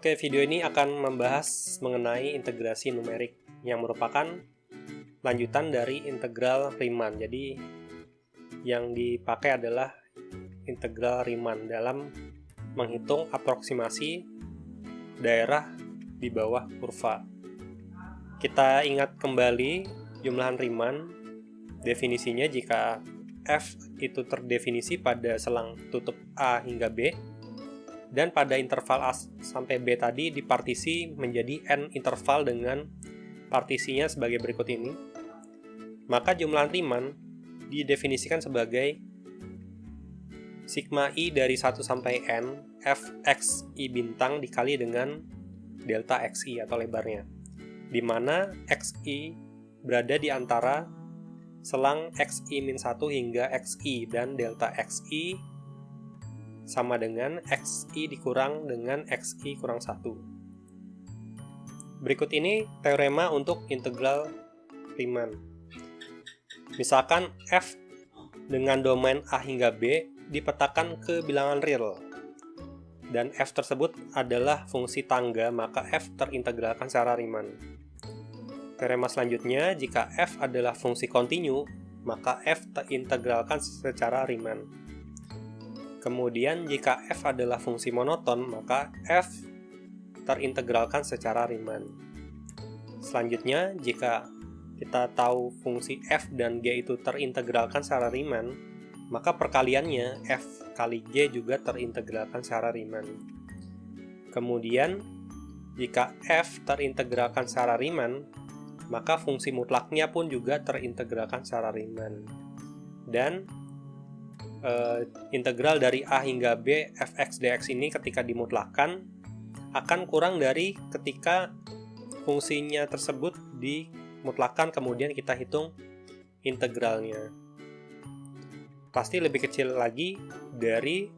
Oke, video ini akan membahas mengenai integrasi numerik yang merupakan lanjutan dari integral Riemann. Jadi, yang dipakai adalah integral Riemann dalam menghitung aproksimasi daerah di bawah kurva. Kita ingat kembali jumlahan Riemann, definisinya jika f itu terdefinisi pada selang tutup A hingga B, dan pada interval A sampai B tadi dipartisi menjadi n interval dengan partisinya sebagai berikut ini. Maka jumlahan Riemann didefinisikan sebagai sigma i dari 1 sampai n fx i bintang dikali dengan delta xi atau lebarnya, di mana xi berada di antara selang xi-1 hingga xi, dan delta xi sama dengan xi dikurang dengan xi kurang 1. Berikut ini teorema untuk integral Riemann. Misalkan f dengan domain A hingga B dipetakan ke bilangan real, dan f tersebut adalah fungsi tangga, maka f terintegralkan secara Riemann. Teorema selanjutnya, jika f adalah fungsi kontinu, maka f terintegralkan secara Riemann. Kemudian jika f adalah fungsi monoton, maka f terintegralkan secara Riemann. Selanjutnya, jika kita tahu fungsi f dan g itu terintegralkan secara Riemann, maka perkaliannya f kali g juga terintegralkan secara Riemann. Kemudian, jika f terintegralkan secara Riemann, maka fungsi mutlaknya pun juga terintegralkan secara Riemann. Dan integral dari A hingga B fx dx ini ketika dimutlakkan akan kurang dari ketika fungsinya tersebut dimutlakkan kemudian kita hitung integralnya. Pasti lebih kecil lagi dari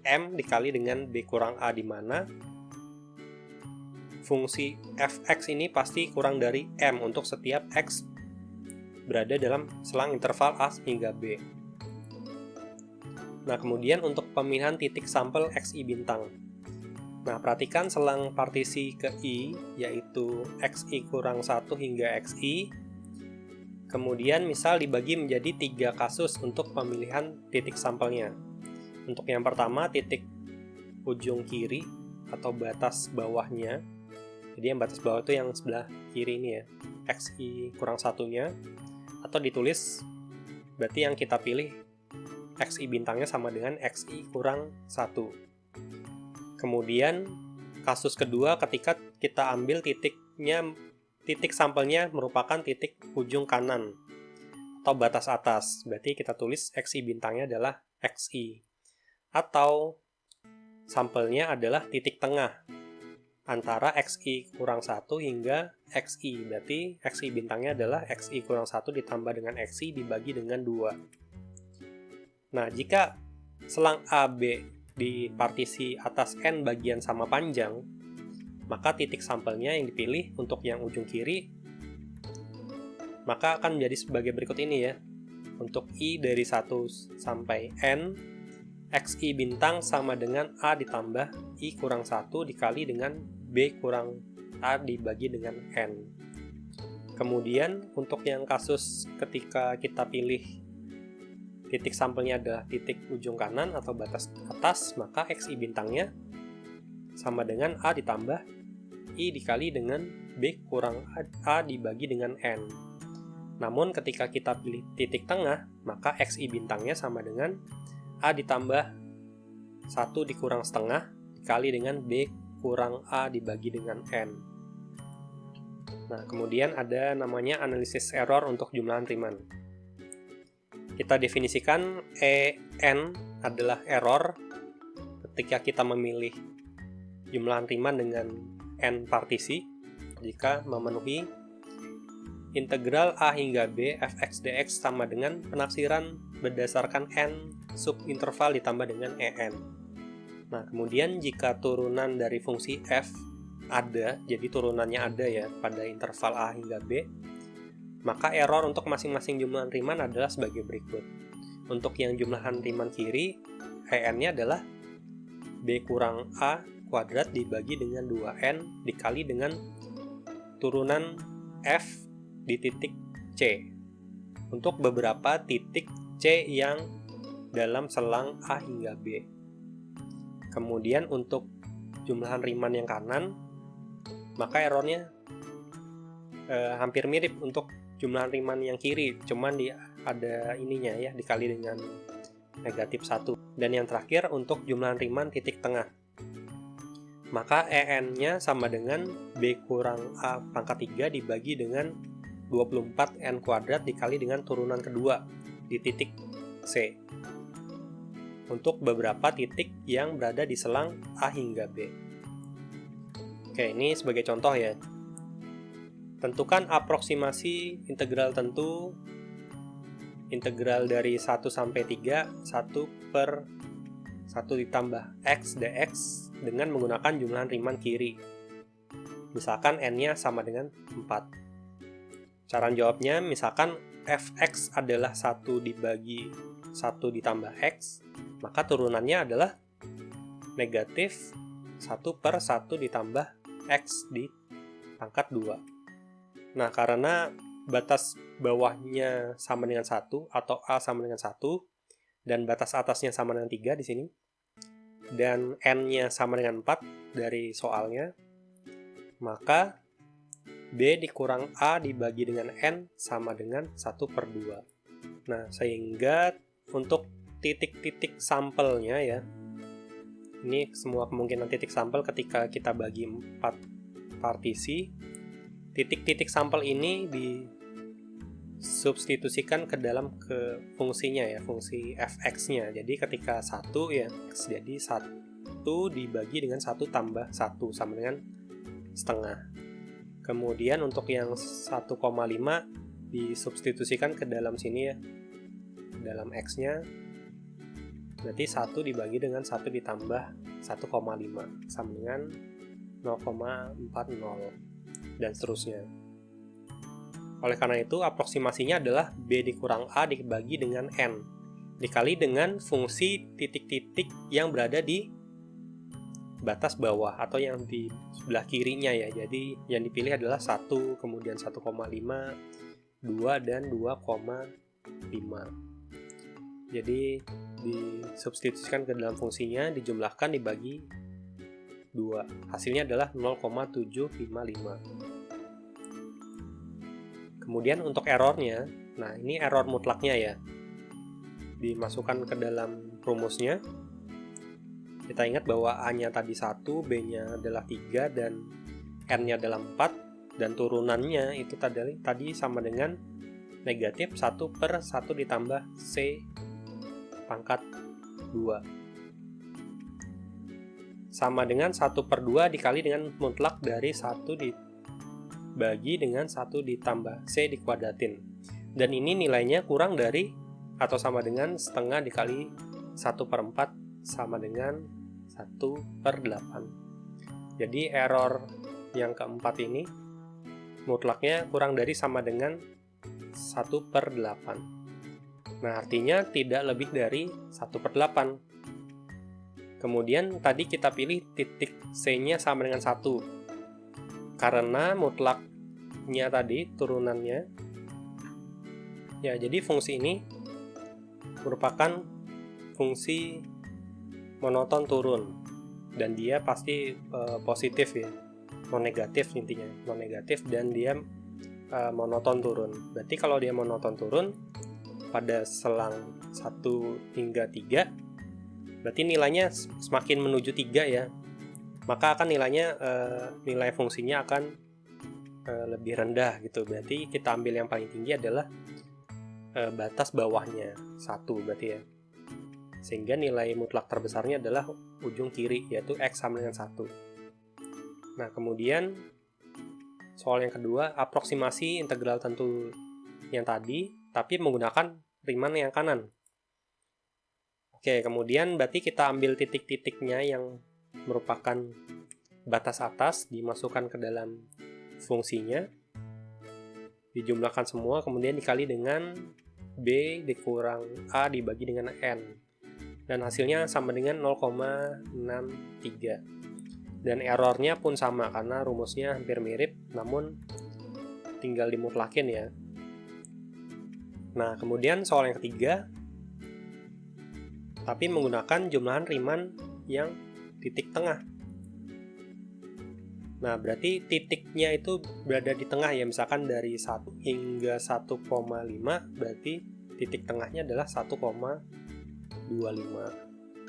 m dikali dengan b kurang a, di mana fungsi fx ini pasti kurang dari m untuk setiap x berada dalam selang interval A hingga B. Nah, kemudian untuk pemilihan titik sampel xi bintang. Nah, perhatikan selang partisi ke i, yaitu xi kurang 1 hingga xi. Kemudian misal dibagi menjadi 3 kasus untuk pemilihan titik sampelnya. Untuk yang pertama, titik ujung kiri atau batas bawahnya. Jadi yang batas bawah itu yang sebelah kiri ini ya, xi kurang 1-nya. Atau ditulis, berarti yang kita pilih xi bintangnya sama dengan xi kurang 1. Kemudian kasus kedua, ketika kita ambil titik sampelnya merupakan titik ujung kanan atau batas atas, berarti kita tulis xi bintangnya adalah xi. Atau sampelnya adalah titik tengah antara xi kurang 1 hingga xi, berarti xi bintangnya adalah xi kurang 1 ditambah dengan xi dibagi dengan 2. Nah, jika selang AB di partisi atas n bagian sama panjang, maka titik sampelnya yang dipilih untuk yang ujung kiri maka akan menjadi sebagai berikut ini ya. Untuk i dari 1 sampai n, xi bintang sama dengan a ditambah i kurang 1 dikali dengan b kurang a dibagi dengan n. Kemudian untuk yang kasus ketika kita pilih titik sampelnya adalah titik ujung kanan atau batas atas, maka xi bintangnya sama dengan a ditambah i dikali dengan b kurang a dibagi dengan n. Namun ketika kita pilih titik tengah, maka xi bintangnya sama dengan a ditambah 1 dikurang setengah dikali dengan b kurang a dibagi dengan n. Nah, kemudian ada namanya analisis error untuk jumlahan Riemann. Kita definisikan en adalah error ketika kita memilih jumlahan Riemann dengan n partisi jika memenuhi integral A hingga B fx dx sama dengan penafsiran berdasarkan n subinterval ditambah dengan en. Nah, kemudian jika turunan dari fungsi f ada, jadi turunannya ada ya pada interval A hingga B, maka error untuk masing-masing jumlahan Riemann adalah sebagai berikut. Untuk yang jumlahan Riemann kiri, en-nya adalah b kurang a kuadrat dibagi dengan 2n dikali dengan turunan f di titik C untuk beberapa titik C yang dalam selang A hingga B. Kemudian untuk jumlahan Riemann yang kanan, maka errornya hampir mirip untuk jumlahan Riemann yang kiri, cuman ada ininya ya, dikali dengan negatif 1. Dan yang terakhir untuk jumlahan Riemann titik tengah, maka EN-nya sama dengan B kurang A pangkat 3 dibagi dengan 24N kuadrat dikali dengan turunan kedua di titik C untuk beberapa titik yang berada di selang A hingga B. Oke, ini sebagai contoh ya. Tentukan aproksimasi integral tentu integral dari 1 sampai 3, 1 per 1 ditambah x dx dengan menggunakan jumlahan Riemann kiri. Misalkan n-nya sama dengan 4. Cara jawabnya, misalkan fx adalah 1 dibagi 1 ditambah x, maka turunannya adalah negatif 1 per 1 ditambah x di pangkat 2. Nah, karena batas bawahnya sama dengan 1 atau A sama dengan 1 dan batas atasnya sama dengan 3 di sini dan N-nya sama dengan 4 dari soalnya, maka B dikurang A dibagi dengan N sama dengan 1 per 2. Nah, sehingga untuk titik-titik sampelnya ya, ini semua kemungkinan titik sampel ketika kita bagi 4 partisi, titik-titik sampel ini disubstitusikan ke dalam fungsinya ya, fungsi fx-nya. Jadi ketika 1 ya, x jadi 1 dibagi dengan 1 tambah 1 sama dengan setengah. Kemudian untuk yang 1,5 disubstitusikan ke dalam sini ya, dalam x-nya. Berarti 1 dibagi dengan 1 ditambah 1,5 sama dengan 0,40 dan seterusnya. Oleh karena itu, aproksimasinya adalah B dikurang A dibagi dengan N dikali dengan fungsi titik-titik yang berada di batas bawah atau yang di sebelah kirinya ya. Jadi yang dipilih adalah 1, kemudian 1,5, 2, dan 2,5. Jadi disubstitusikan ke dalam fungsinya, dijumlahkan, dibagi 2. Hasilnya adalah 0,755. Kemudian untuk errornya, nah ini error mutlaknya ya, dimasukkan ke dalam rumusnya. Kita ingat bahwa A-nya tadi 1, B-nya adalah 3, dan N-nya adalah 4, dan turunannya itu tadi sama dengan negatif 1 per 1 ditambah C pangkat 2. Sama dengan 1 per 2 dikali dengan mutlak dari 1 dibagi dengan 1 ditambah C dikuadratin. Dan ini nilainya kurang dari atau sama dengan setengah dikali 1 per 4 sama dengan 1 per 8. Jadi error yang keempat ini mutlaknya kurang dari sama dengan 1 per 8. Nah, artinya tidak lebih dari 1 per 8. Kemudian tadi kita pilih titik C-nya sama dengan 1. Karena mutlaknya tadi turunannya. Ya, jadi fungsi ini merupakan fungsi monoton turun. Dan dia pasti positif ya. Non negatif intinya. Non negatif dan dia monoton turun. Berarti kalau dia monoton turun pada selang 1 hingga 3, berarti nilainya semakin menuju 3 ya, maka akan nilai fungsinya akan lebih rendah gitu. Berarti kita ambil yang paling tinggi adalah batas bawahnya 1 berarti ya, sehingga nilai mutlak terbesarnya adalah ujung kiri, yaitu x sama dengan 1. Nah, kemudian soal yang kedua, aproksimasi integral tentu yang tadi tapi menggunakan Riemann yang kanan. Oke, kemudian berarti kita ambil titik-titiknya yang merupakan batas atas, dimasukkan ke dalam fungsinya, dijumlahkan semua, kemudian dikali dengan B dikurang A dibagi dengan N. Dan hasilnya sama dengan 0,63. Dan errornya pun sama karena rumusnya hampir mirip, namun tinggal dimutlakin ya. Nah, kemudian soal yang ketiga, tapi menggunakan jumlahan Riemann yang titik tengah. Nah, berarti titiknya itu berada di tengah ya, misalkan dari 1 hingga 1,5, berarti titik tengahnya adalah 1,25.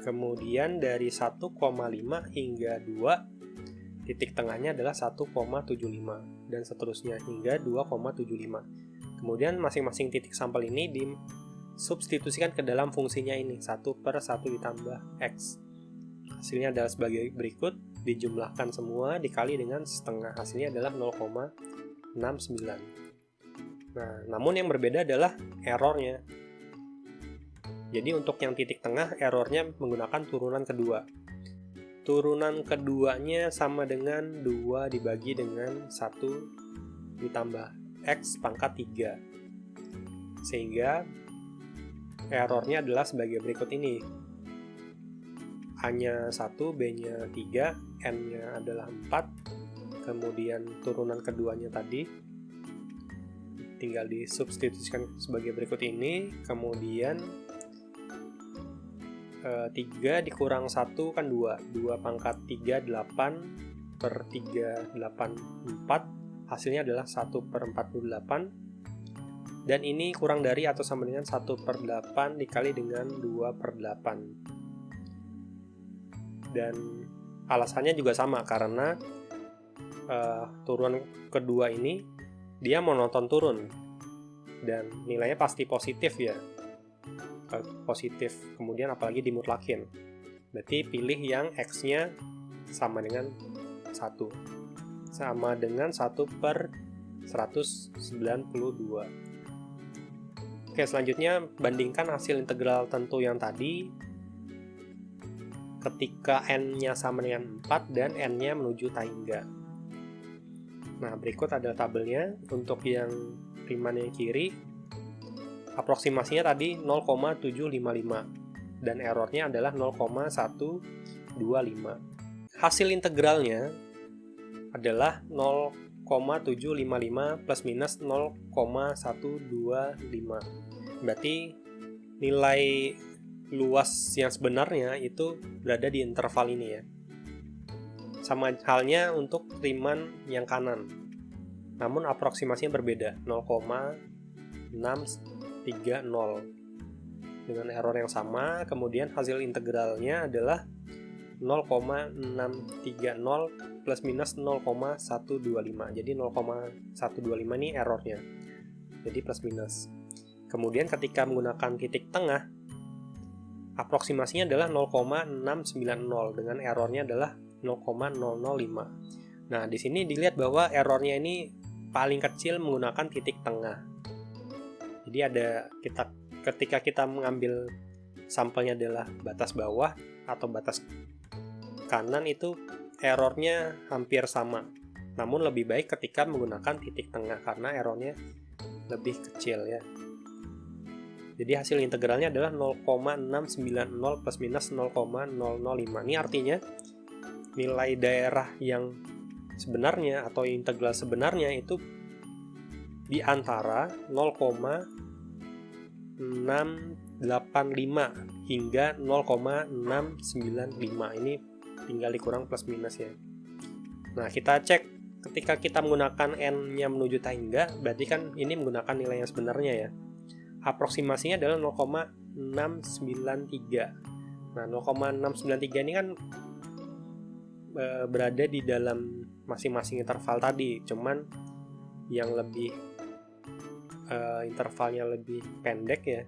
Kemudian dari 1,5 hingga 2, titik tengahnya adalah 1,75, dan seterusnya hingga 2,75. Kemudian masing-masing titik sampel ini disubstitusikan ke dalam fungsinya ini, 1/1 ditambah X. Hasilnya adalah sebagai berikut, dijumlahkan semua dikali dengan setengah, hasilnya adalah 0,69. Nah, namun yang berbeda adalah errornya. Jadi untuk yang titik tengah, errornya menggunakan turunan kedua. Turunan keduanya sama dengan 2 dibagi dengan 1 ditambah X pangkat 3. Sehingga errornya adalah sebagai berikut ini. A-nya 1, B-nya 3, N-nya adalah 4, kemudian turunan keduanya tadi tinggal disubstitusikan sebagai berikut ini, kemudian 3 dikurang 1 kan 2, 2 pangkat 3, 8 per 3, 8, 4, hasilnya adalah 1/48, dan ini kurang dari atau sama dengan 1/8 dikali dengan 2/8. Dan alasannya juga sama karena turunan kedua ini dia monoton turun dan nilainya pasti positif ya, positif, kemudian apalagi dimutlakin, berarti pilih yang X-nya sama dengan 1, sama dengan 1/192. Oke, selanjutnya bandingkan hasil integral tentu yang tadi ketika N-nya sama dengan 4 dan N-nya menuju tangga. Nah, berikut adalah tabelnya. Untuk yang Riemann yang kiri, aproksimasinya tadi 0,755 dan errornya adalah 0,125. Hasil integralnya adalah 0,755 plus minus 0,125. Berarti nilai luas yang sebenarnya itu berada di interval ini ya. Sama halnya untuk Riemann yang kanan. Namun aproksimasinya berbeda, 0,630 dengan error yang sama. Kemudian hasil integralnya adalah 0,630 plus minus 0,125. Jadi 0,125 ini errornya. Jadi plus minus. Kemudian ketika menggunakan titik tengah, aproksimasinya adalah 0,690 dengan errornya adalah 0,005. Nah, di sini dilihat bahwa errornya ini paling kecil menggunakan titik tengah. Jadi ketika kita mengambil sampelnya adalah batas bawah atau batas kanan, itu errornya hampir sama. Namun lebih baik ketika menggunakan titik tengah karena errornya lebih kecil ya. Jadi hasil integralnya adalah 0,690 plus minus 0,005. Ini artinya nilai daerah yang sebenarnya atau integral sebenarnya itu di antara 0,685 hingga 0,695. Ini tinggal dikurang plus minus ya. Nah, kita cek ketika kita menggunakan N-nya menuju tangga, berarti kan ini menggunakan nilai yang sebenarnya ya. Aproksimasinya adalah 0,693. Nah, 0,693 ini kan berada di dalam masing-masing interval tadi, cuman yang lebih intervalnya lebih pendek ya,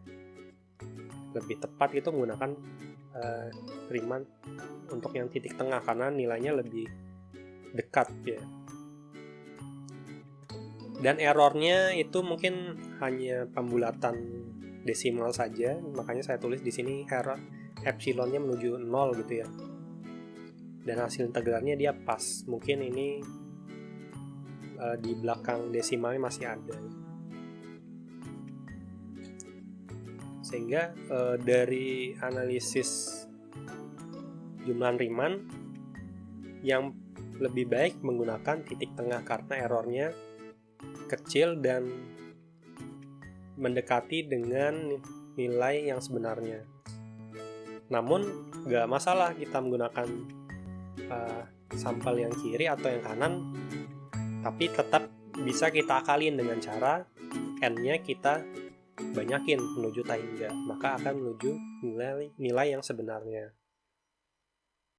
lebih tepat itu menggunakan Riemann untuk yang titik tengah karena nilainya lebih dekat ya. Dan errornya itu mungkin hanya pembulatan desimal saja, makanya saya tulis di sini error epsilonnya menuju 0 gitu ya. Dan hasil integralnya dia pas, mungkin ini di belakang desimalnya masih ada. Sehingga dari analisis jumlahan Riemann yang lebih baik menggunakan titik tengah karena errornya kecil dan mendekati dengan nilai yang sebenarnya. Namun nggak masalah kita menggunakan sampel yang kiri atau yang kanan, tapi tetap bisa kita akalin dengan cara n-nya kita banyakin menuju tahingga, maka akan menuju nilai yang sebenarnya.